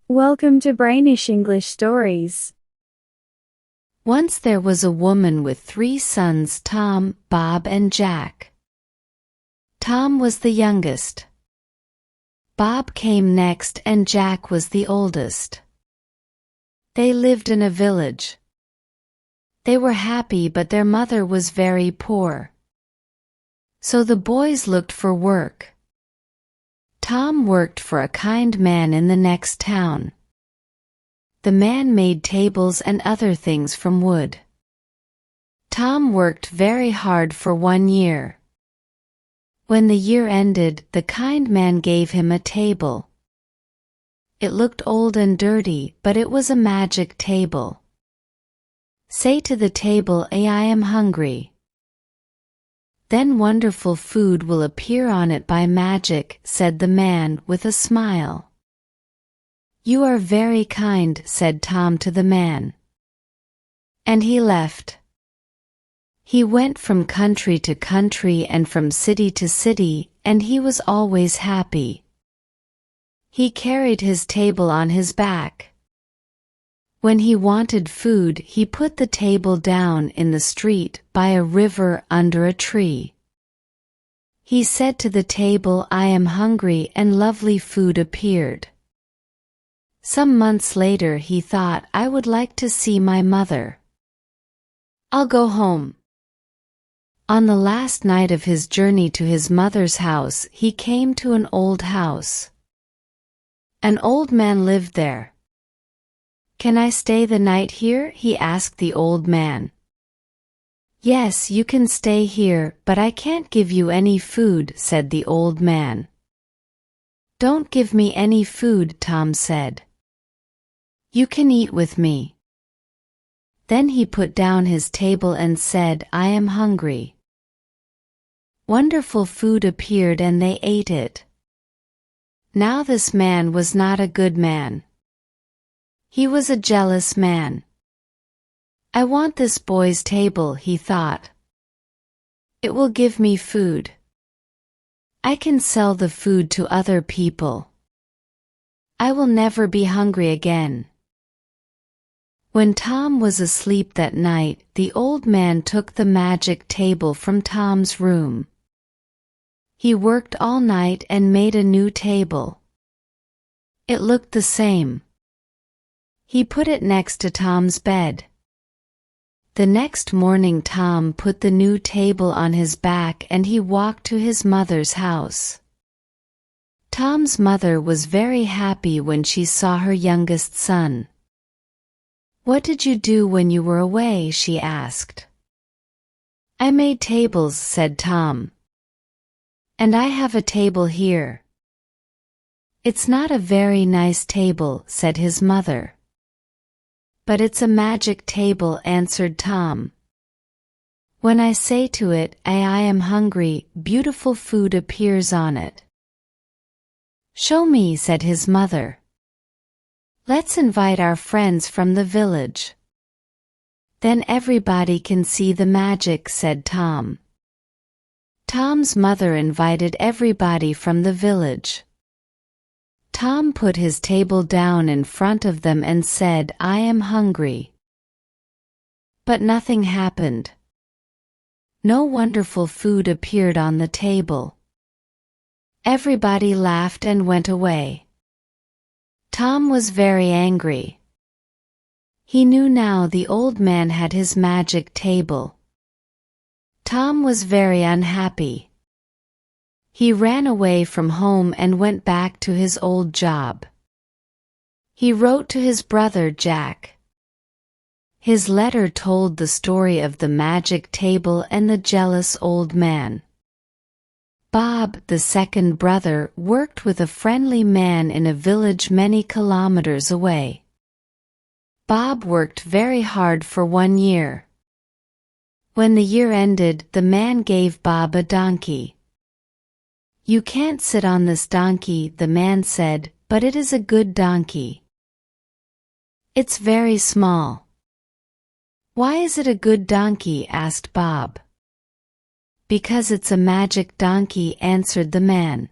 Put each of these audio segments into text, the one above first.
Welcome to Brainish English Stories. Once there was a woman with 3 sons, Tom, Bob, and Jack. Tom was the youngest. Bob came next and Jack was the oldest. They lived in a village. They were happy, but their mother was very poor. So the boys looked for work. Tom worked for a kind man in the next town. The man made tables and other things from wood. Tom worked very hard for 1 year. When the year ended, the kind man gave him a table. It looked old and dirty, but it was a magic table. Say to the table, I am hungry. Then wonderful food will appear on it by magic, said the man with a smile. You are very kind, said Tom to the man. And he left. He went from country to country and from city to city, and he was always happy. He carried his table on his back. When he wanted food, he put the table down in the street, by a river, under a tree. He said to the table, I am hungry, and lovely food appeared. Some months later he thought, I would like to see my mother. I'll go home. On the last night of his journey to his mother's house, he came to an old house. An old man lived there. Can I stay the night here? He asked the old man. Yes, you can stay here, but I can't give you any food, said the old man. Don't give me any food, Tom said. You can eat with me. Then he put down his table and said, I am hungry. Wonderful food appeared and they ate it. Now this man was not a good man. He was a jealous man. I want this boy's table, he thought. It will give me food. I can sell the food to other people. I will never be hungry again. When Tom was asleep that night, the old man took the magic table from Tom's room. He worked all night and made a new table. It looked the same. He put it next to Tom's bed. The next morning Tom put the new table on his back and he walked to his mother's house. Tom's mother was very happy when she saw her youngest son. What did you do when you were away? She asked. I made tables, said Tom. And I have a table here. It's not a very nice table, said his mother. But it's a magic table, answered Tom. When I say to it, I am hungry, beautiful food appears on it. Show me, said his mother. Let's invite our friends from the village. Then everybody can see the magic, said Tom. Tom's mother invited everybody from the village. Tom put his table down in front of them and said, I am hungry. But nothing happened. No wonderful food appeared on the table. Everybody laughed and went away. Tom was very angry. He knew now the old man had his magic table. Tom was very unhappy. He ran away from home and went back to his old job. He wrote to his brother Jack. His letter told the story of the magic table and the jealous old man. Bob, the second brother, worked with a friendly man in a village many kilometers away. Bob worked very hard for 1 year. When the year ended, the man gave Bob a donkey. You can't sit on this donkey, the man said, but it is a good donkey. It's very small. Why is it a good donkey? Asked Bob. Because it's a magic donkey, answered the man.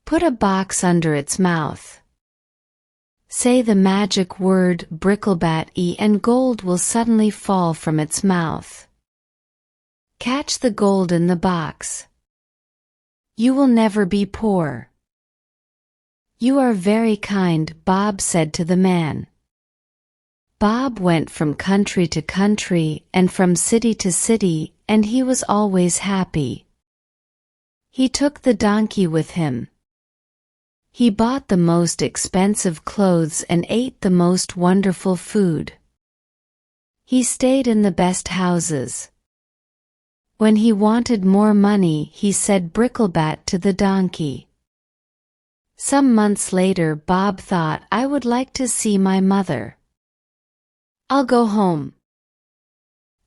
Put a box under its mouth. Say the magic word bricklebat and gold will suddenly fall from its mouth. Catch the gold in the box. You will never be poor. You are very kind, Bob said to the man. Bob went from country to country and from city to city, and he was always happy. He took the donkey with him. He bought the most expensive clothes and ate the most wonderful food. He stayed in the best houses. When he wanted more money, he said bricklebat to the donkey. Some months later, Bob thought, I would like to see my mother. I'll go home.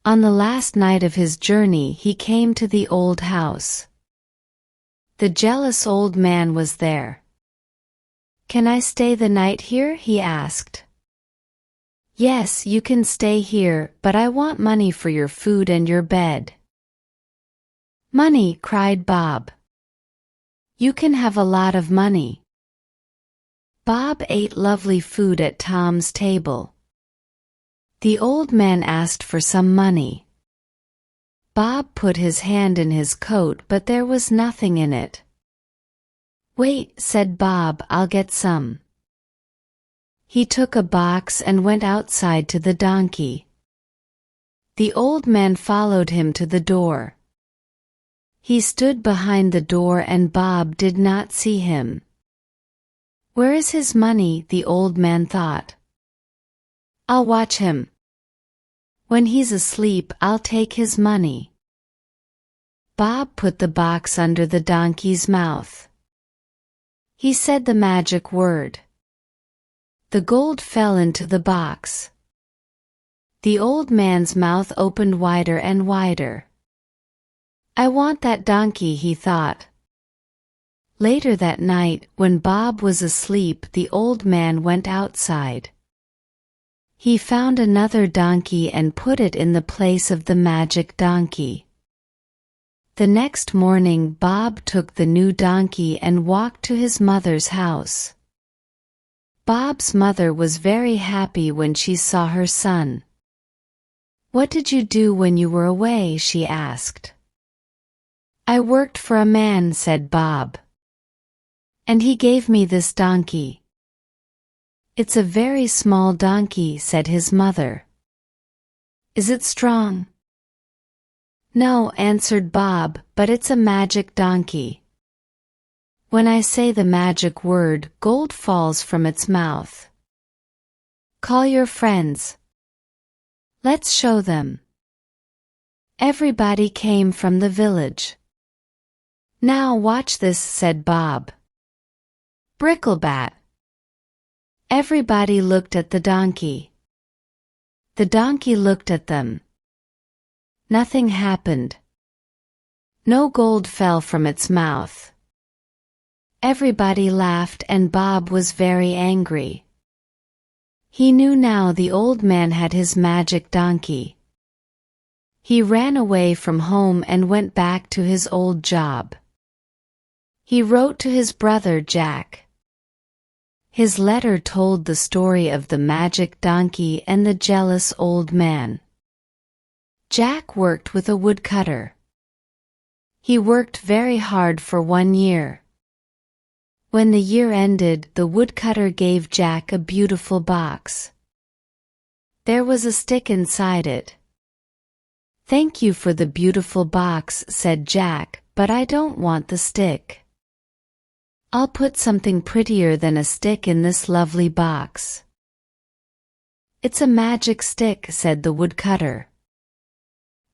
On the last night of his journey, he came to the old house. The jealous old man was there. Can I stay the night here? He asked. Yes, you can stay here, but I want money for your food and your bed. Money, cried Bob. You can have a lot of money. Bob ate lovely food at Tom's table. The old man asked for some money. Bob put his hand in his coat, but there was nothing in it. Wait, said Bob, I'll get some. He took a box and went outside to the donkey. The old man followed him to the door. He stood behind the door and Bob did not see him. Where is his money? The old man thought. I'll watch him. When he's asleep, I'll take his money. Bob put the box under the donkey's mouth. He said the magic word. The gold fell into the box. The old man's mouth opened wider and wider. I want that donkey, he thought. Later that night, when Bob was asleep, the old man went outside. He found another donkey and put it in the place of the magic donkey. The next morning, Bob took the new donkey and walked to his mother's house. Bob's mother was very happy when she saw her son. What did you do when you were away? She asked. I worked for a man, said Bob. And he gave me this donkey. It's a very small donkey, said his mother. Is it strong? No, answered Bob, but it's a magic donkey. When I say the magic word, gold falls from its mouth. Call your friends. Let's show them. Everybody came from the village. Now watch this, said Bob. Bricklebat. Everybody looked at the donkey. The donkey looked at them. Nothing happened. No gold fell from its mouth. Everybody laughed and Bob was very angry. He knew now the old man had his magic donkey. He ran away from home and went back to his old job. He wrote to his brother Jack. His letter told the story of the magic donkey and the jealous old man. Jack worked with a woodcutter. He worked very hard for 1 year. When the year ended, the woodcutter gave Jack a beautiful box. There was a stick inside it. Thank you for the beautiful box, said Jack, but I don't want the stick. I'll put something prettier than a stick in this lovely box. It's a magic stick, said the woodcutter.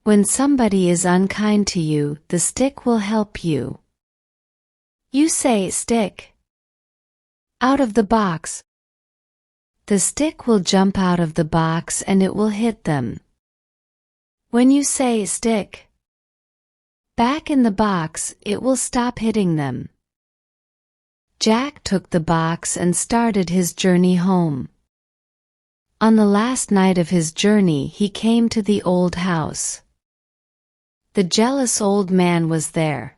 When somebody is unkind to you, the stick will help you. You say stick. Out of the box. The stick will jump out of the box and it will hit them. When you say stick back in the box, it will stop hitting them. Jack took the box and started his journey home. On the last night of his journey, he came to the old house. The jealous old man was there.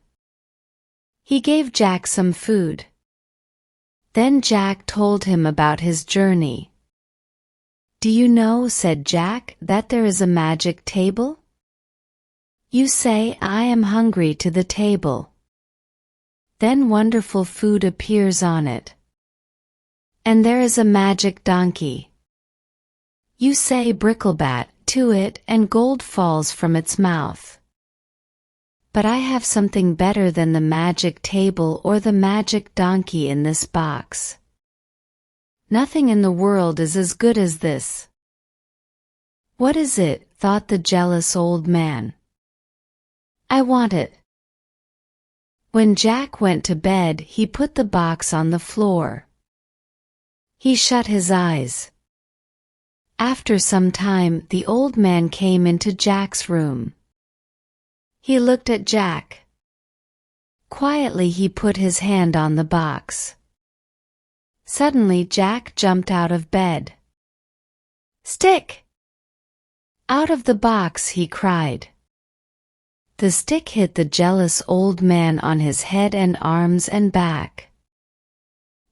He gave Jack some food. Then Jack told him about his journey. "Do you know," said Jack, "that there is a magic table? You say, 'I am hungry' to the table. Then wonderful food appears on it. And there is a magic donkey. You say, 'Bricklebat' to it, and gold falls from its mouth. But I have something better than the magic table or the magic donkey in this box. Nothing in the world is as good as this." "What is it?" thought the jealous old man. "I want it." When Jack went to bed, he put the box on the floor. He shut his eyes. After some time, the old man came into Jack's room. He looked at Jack. Quietly he put his hand on the box. Suddenly Jack jumped out of bed. "Stick!" "Out of the box!" he cried. The stick hit the jealous old man on his head and arms and back.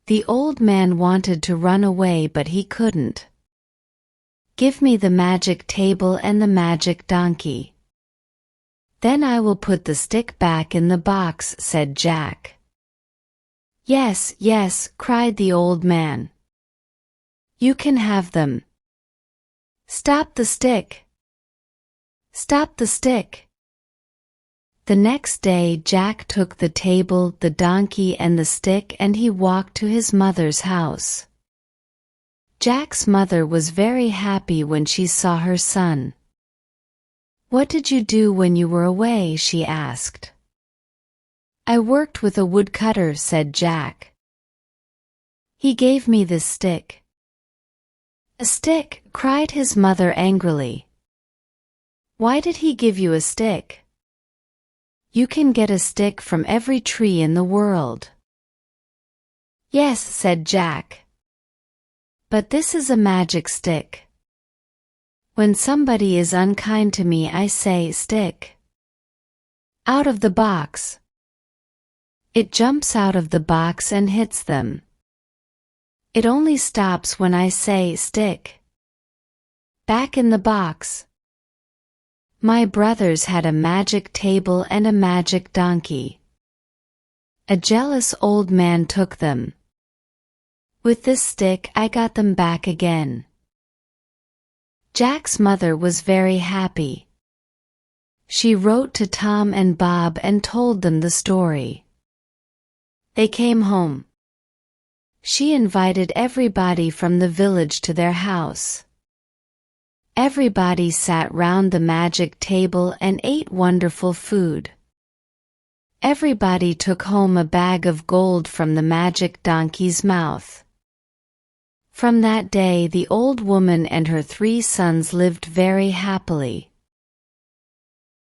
The old man wanted to run away, but he couldn't. "Give me the magic table and the magic donkey. Then I will put the stick back in the box," said Jack. "Yes, yes," cried the old man. "You can have them. Stop the stick! Stop the stick!" The next day Jack took the table, the donkey, and the stick, and he walked to his mother's house. Jack's mother was very happy when she saw her son. "What did you do when you were away?" she asked. "I worked with a woodcutter," said Jack. "He gave me this stick." "A stick?" cried his mother angrily. "Why did he give you a stick? You can get a stick from every tree in the world." "Yes," said Jack. "But this is a magic stick. When somebody is unkind to me, I say, 'Stick! Out of the box!' It jumps out of the box and hits them. It only stops when I say, 'Stick! Back in the box!' My brothers had a magic table and a magic donkey. A jealous old man took them. With this stick I got them back again." Jack's mother was very happy. She wrote to Tom and Bob and told them the story. They came home. She invited everybody from the village to their house. Everybody sat round the magic table and ate wonderful food. Everybody took home a bag of gold from the magic donkey's mouth. From that day the old woman and her 3 sons lived very happily.